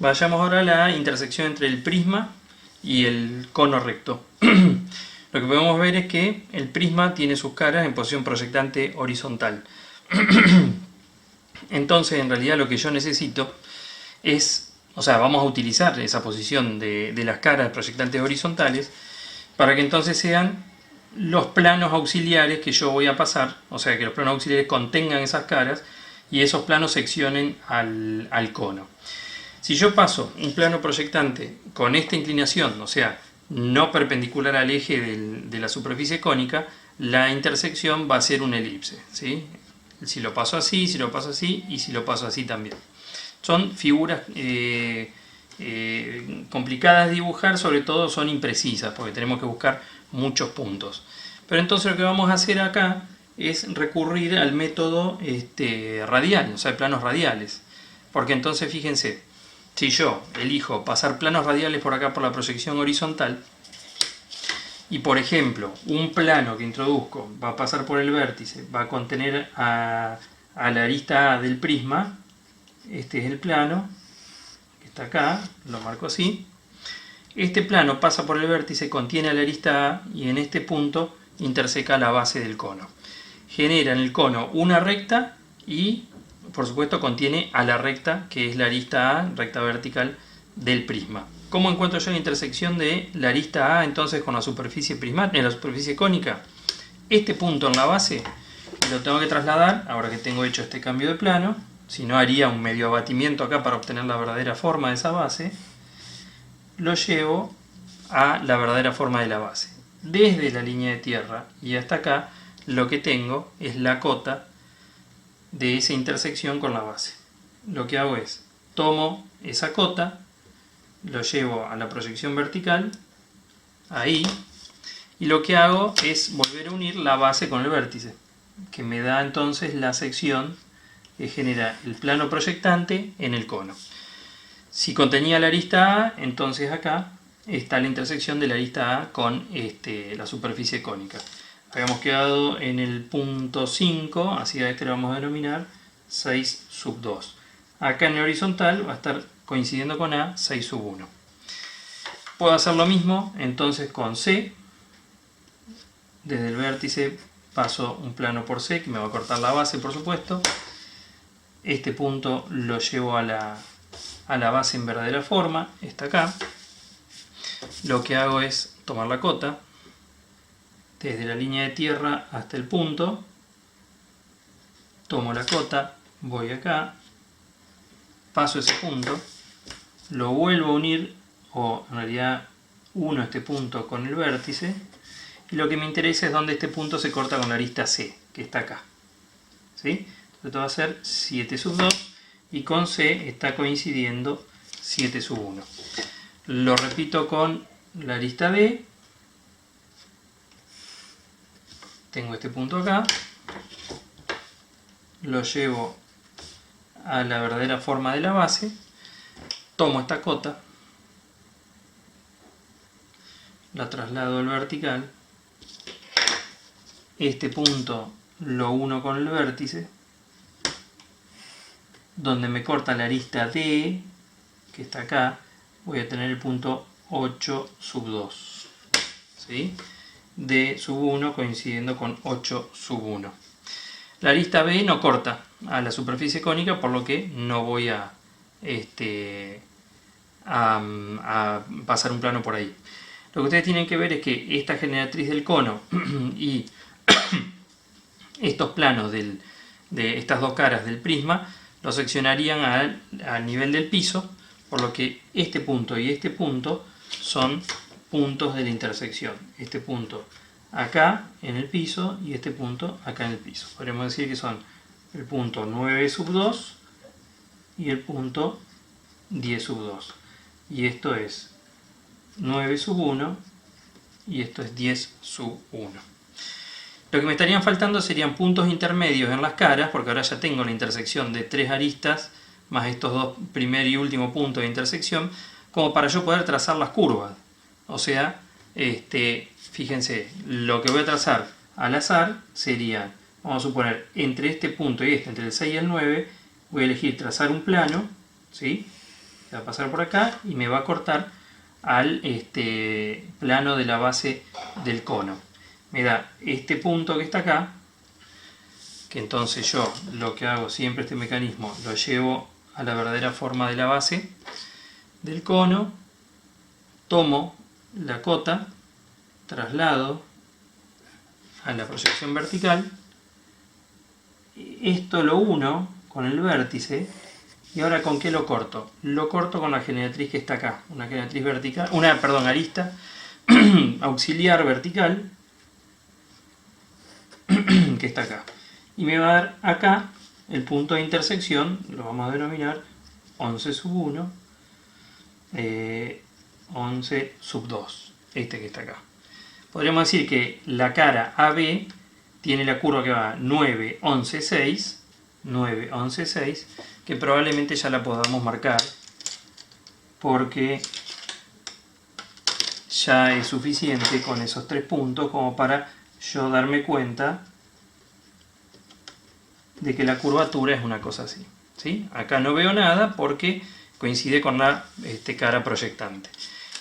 Vayamos ahora a la intersección entre el prisma y el cono recto. Lo que podemos ver es que el prisma tiene sus caras en posición proyectante horizontal. Entonces, en realidad lo que yo necesito es, vamos a utilizar esa posición de las caras proyectantes horizontales para que entonces sean los planos auxiliares que yo voy a pasar, o sea, que los planos auxiliares contengan esas caras y esos planos seccionen al cono. Si yo paso un plano proyectante con esta inclinación, o sea, no perpendicular al eje de la superficie cónica, la intersección va a ser una elipse, ¿sí? Si lo paso así, si lo paso así y si lo paso así también. Son figuras complicadas de dibujar, sobre todo son imprecisas porque tenemos que buscar muchos puntos. Pero entonces lo que vamos a hacer acá es recurrir al método radial, o sea, planos radiales. Porque entonces fíjense, si yo elijo pasar planos radiales por acá por la proyección horizontal, y por ejemplo, un plano que introduzco va a pasar por el vértice, va a contener a la arista A del prisma, este es el plano, que está acá, lo marco así. Este plano pasa por el vértice, contiene a la arista A y en este punto interseca la base del cono. Genera en el cono una recta y, por supuesto, contiene a la recta, que es la arista A, recta vertical del prisma. ¿Cómo encuentro yo la intersección de la arista A entonces con la superficie prismática, la superficie cónica? Este punto en la base lo tengo que trasladar, ahora que tengo hecho este cambio de plano, si no haría un medio abatimiento acá para obtener la verdadera forma de esa base, lo llevo a la verdadera forma de la base. Desde la línea de tierra y hasta acá, lo que tengo es la cota de esa intersección con la base. Lo que hago es, tomo esa cota, lo llevo a la proyección vertical, ahí, y lo que hago es volver a unir la base con el vértice, que me da entonces la sección que genera el plano proyectante en el cono. Si contenía la arista A, entonces acá está la intersección de la arista A con la superficie cónica. Habíamos quedado en el punto 5, así a este lo vamos a denominar 6 sub 2. Acá en el horizontal va a estar coincidiendo con A 6 sub 1. Puedo hacer lo mismo entonces con C. Desde el vértice paso un plano por C, que me va a cortar la base por supuesto. Este punto lo llevo a la base en verdadera forma, está acá. Lo que hago es tomar la cota, desde la línea de tierra hasta el punto, tomo la cota, voy acá, paso ese punto, lo vuelvo a unir, o en realidad uno este punto con el vértice, y lo que me interesa es donde este punto se corta con la arista C, que está acá. ¿Sí? Entonces esto va a ser 7 sub 2, y con C está coincidiendo 7 sub 1. Lo repito con la arista D. Tengo este punto acá. Lo llevo a la verdadera forma de la base. Tomo esta cota. La traslado al vertical. Este punto lo uno con el vértice, donde me corta la arista D, que está acá, voy a tener el punto 8 sub 2. ¿Sí? D sub 1 coincidiendo con 8 sub 1. La arista B no corta a la superficie cónica, por lo que no voy a pasar un plano por ahí. Lo que ustedes tienen que ver es que esta generatriz del cono y estos planos de estas dos caras del prisma los seccionarían al nivel del piso, por lo que este punto y este punto son puntos de la intersección. Este punto acá en el piso y este punto acá en el piso. Podríamos decir que son el punto 9 sub 2 y el punto 10 sub 2. Y esto es 9 sub 1 y esto es 10 sub 1. Lo que me estarían faltando serían puntos intermedios en las caras, porque ahora ya tengo la intersección de tres aristas, más estos dos primer y último puntos de intersección, como para yo poder trazar las curvas. O sea, fíjense, lo que voy a trazar al azar sería, vamos a suponer, entre este punto y entre el 6 y el 9, voy a elegir trazar un plano, ¿sí? que va a pasar por acá y me va a cortar al plano de la base del cono. Me da este punto que está acá, que entonces yo lo que hago siempre, este mecanismo lo llevo a la verdadera forma de la base del cono, tomo la cota, traslado a la proyección vertical, esto lo uno con el vértice, y ahora ¿con qué lo corto? Lo corto con la generatriz que está acá, una generatriz vertical, arista auxiliar vertical que está acá, y me va a dar acá el punto de intersección, lo vamos a denominar 11 sub 1, 11 sub 2, este que está acá. Podríamos decir que la cara AB tiene la curva que va 9, 11, 6, 9, 11, 6, que probablemente ya la podamos marcar porque ya es suficiente con esos 3 puntos como para yo darme cuenta de que la curvatura es una cosa así, ¿sí? Acá no veo nada porque coincide con la cara proyectante.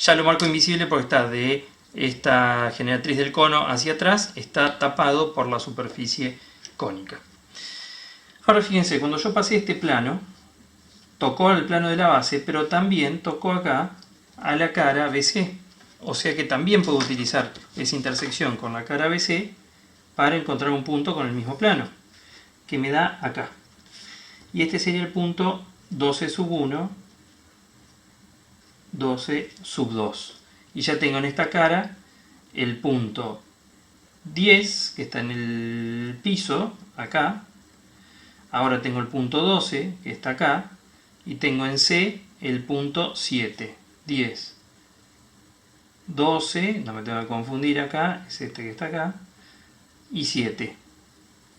Ya lo marco invisible porque está de esta generatriz del cono hacia atrás, está tapado por la superficie cónica. Ahora fíjense, cuando yo pasé este plano, tocó al plano de la base, pero también tocó acá a la cara BC. O sea que también puedo utilizar esa intersección con la cara BC para encontrar un punto con el mismo plano, que me da acá. Y este sería el punto 12 sub 1, 12 sub 2. Y ya tengo en esta cara el punto 10, que está en el piso, acá. Ahora tengo el punto 12, que está acá. Y tengo en C el punto 7, 10, 12, no me tengo que confundir acá, es este que está acá, y 7.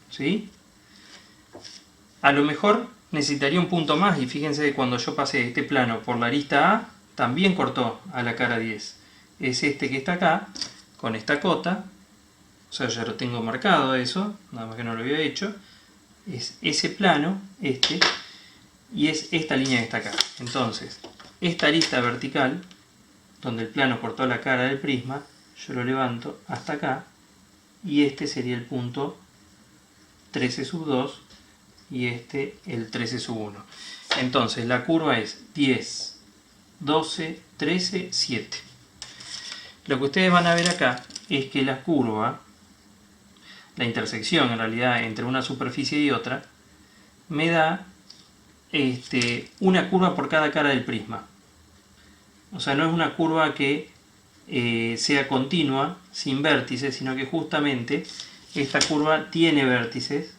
¿Sí? A lo mejor necesitaría un punto más, y fíjense que cuando yo pasé este plano por la arista A, también cortó a la cara 10. Es este que está acá, con esta cota, o sea, ya lo tengo marcado eso, nada más que no lo había hecho, es ese plano, y es esta línea que está acá. Entonces, esta arista vertical, donde el plano cortó la cara del prisma, yo lo levanto hasta acá, y este sería el punto 13 sub 2, y el 13 sub 1. Entonces, la curva es 10, 12, 13, 7. Lo que ustedes van a ver acá es que la curva, la intersección en realidad entre una superficie y otra, me da una curva por cada cara del prisma. O sea, no es una curva que sea continua, sin vértices, sino que justamente esta curva tiene vértices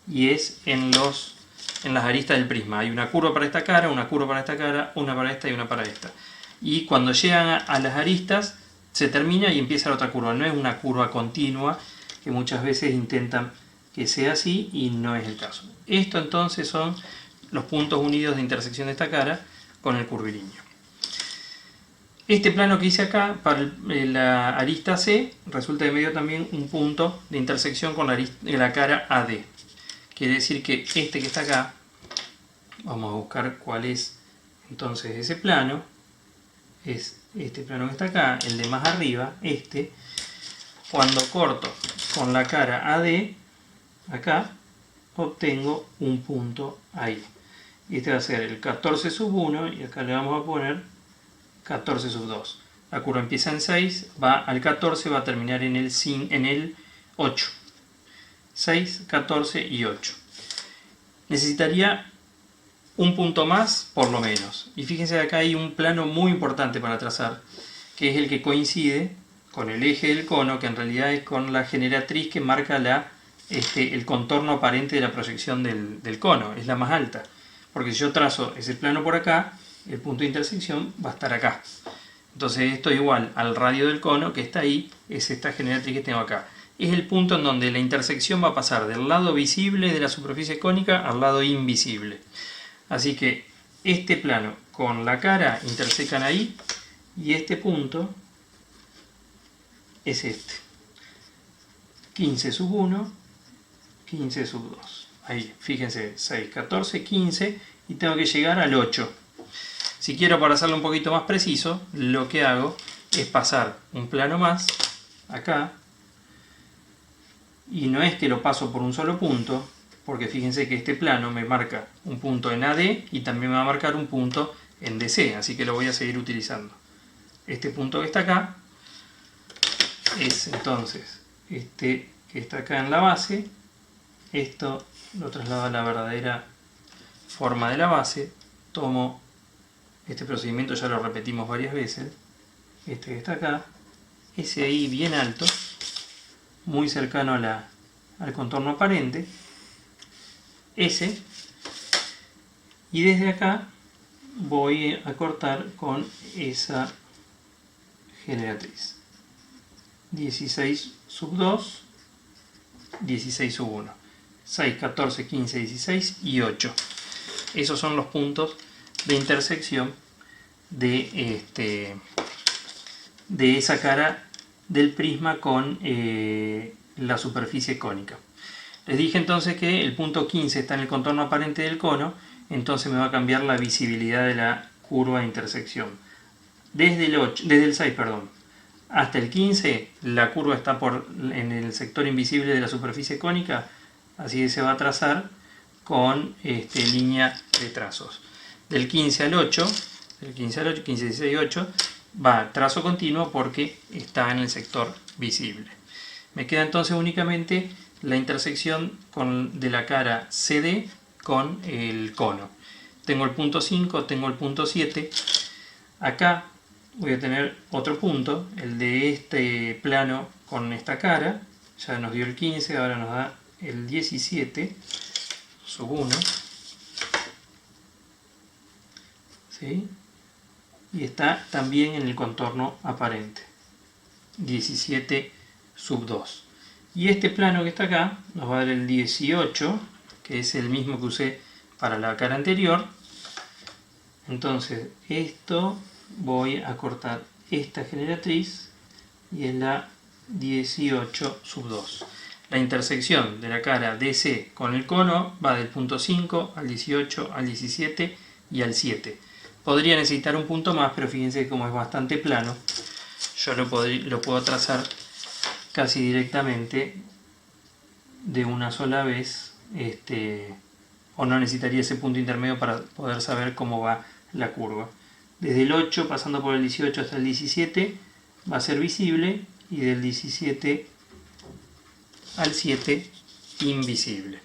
y es en las aristas del prisma. Hay una curva para esta cara, una curva para esta cara, una para esta y una para esta. Y cuando llegan a las aristas se termina y empieza la otra curva. No es una curva continua, que muchas veces intentan que sea así y no es el caso. Esto entonces son los puntos unidos de intersección de esta cara con el curvilíneo. Este plano que hice acá para la arista C resulta que me dio también un punto de intersección con la cara AD. Quiere decir que este que está acá, vamos a buscar cuál es entonces ese plano, es este plano que está acá, el de más arriba, cuando corto con la cara AD, acá, obtengo un punto ahí. Y este va a ser el 14 sub 1 y acá le vamos a poner 14 sub 2. La curva empieza en 6, va al 14, va a terminar en el 8. 6, 14 y 8. Necesitaría un punto más, por lo menos. Y fíjense que acá hay un plano muy importante para trazar, que es el que coincide con el eje del cono, que en realidad es con la generatriz que marca el contorno aparente de la proyección del cono, es la más alta. Porque si yo trazo ese plano por acá, el punto de intersección va a estar acá. Entonces esto es igual al radio del cono, que está ahí, es esta generatriz que tengo acá. Es el punto en donde la intersección va a pasar del lado visible de la superficie cónica al lado invisible. Así que este plano con la cara intersecan ahí, y este punto es 15 sub 1, 15 sub 2. Ahí, fíjense, 6, 14, 15, y tengo que llegar al 8. Si quiero, para hacerlo un poquito más preciso, lo que hago es pasar un plano más acá, y no es que lo paso por un solo punto, porque fíjense que este plano me marca un punto en AD y también me va a marcar un punto en DC, así que lo voy a seguir utilizando. Este punto que está acá es entonces este que está acá en la base. Esto lo traslado a la verdadera forma de la base. Tomo este procedimiento, ya lo repetimos varias veces. Este que está acá, ese ahí bien alto, muy cercano a al contorno aparente, ese, y desde acá voy a cortar con esa generatriz 16 sub 2, 16 sub 1, 6, 14, 15, 16 y 8. Esos son los puntos de intersección de esa cara del prisma con la superficie cónica. Les dije entonces que el punto 15 está en el contorno aparente del cono, entonces me va a cambiar la visibilidad de la curva de intersección. Desde el 6, hasta el 15, la curva está en el sector invisible de la superficie cónica, así que se va a trazar con línea de trazos. Del 15 al 8, 15, 16, 8, va trazo continuo porque está en el sector visible. Me queda entonces únicamente la intersección de la cara CD con el cono. Tengo el punto 5, tengo el punto 7. Acá voy a tener otro punto, el de este plano con esta cara. Ya nos dio el 15, ahora nos da el 17 sub 1. ¿Sí? Y está también en el contorno aparente, 17 sub 2. Y este plano que está acá nos va a dar el 18, que es el mismo que usé para la cara anterior. Entonces esto voy a cortar esta generatriz y es la 18 sub 2. La intersección de la cara DC con el cono va del punto 5 al 18, al 17 y al 7. Podría necesitar un punto más, pero fíjense que como es bastante plano, yo lo puedo trazar casi directamente de una sola vez, o no necesitaría ese punto intermedio para poder saber cómo va la curva. Desde el 8 pasando por el 18 hasta el 17 va a ser visible, y del 17 al 7 invisible.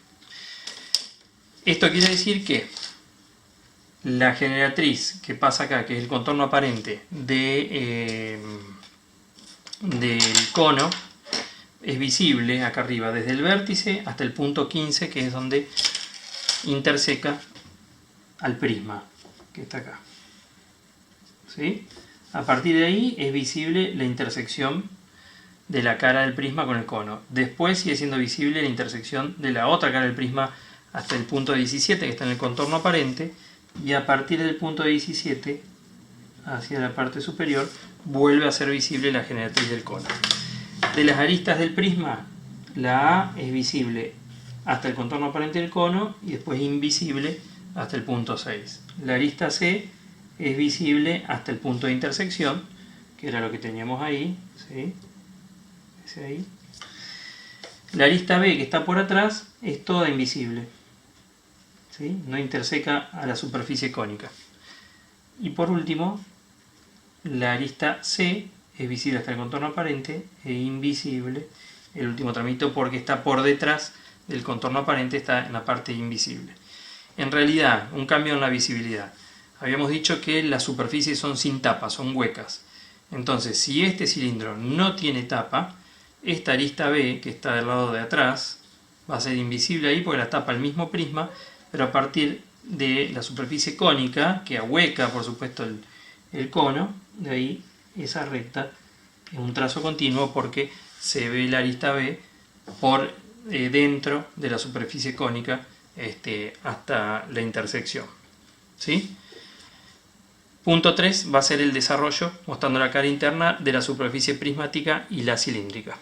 Esto quiere decir que la generatriz que pasa acá, que es el contorno aparente del cono, es visible acá arriba desde el vértice hasta el punto 15, que es donde interseca al prisma que está acá. ¿Sí? A partir de ahí es visible la intersección de la cara del prisma con el cono. Después sigue siendo visible la intersección de la otra cara del prisma hasta el punto 17, que está en el contorno aparente, y a partir del punto 17 hacia la parte superior vuelve a ser visible la generatriz del cono. De las aristas del prisma, la A es visible hasta el contorno aparente del cono y después invisible hasta el punto 6. La arista C es visible hasta el punto de intersección, que era lo que teníamos ahí, ¿sí? Ese ahí. La arista B, que está por atrás, es toda invisible, ¿sí? No interseca a la superficie cónica. Y por último, la arista C es visible hasta el contorno aparente e invisible el último tramito, porque está por detrás del contorno aparente, está en la parte invisible. En realidad, un cambio en la visibilidad. Habíamos dicho que las superficies son sin tapa, son huecas. Entonces, si este cilindro no tiene tapa, esta arista B, que está del lado de atrás, va a ser invisible ahí porque la tapa el mismo prisma, pero a partir de la superficie cónica, que ahueca por supuesto el cono, de ahí esa recta es un trazo continuo porque se ve la arista B por dentro de la superficie cónica hasta la intersección. ¿Sí? Punto 3 va a ser el desarrollo mostrando la cara interna de la superficie prismática y la cilíndrica.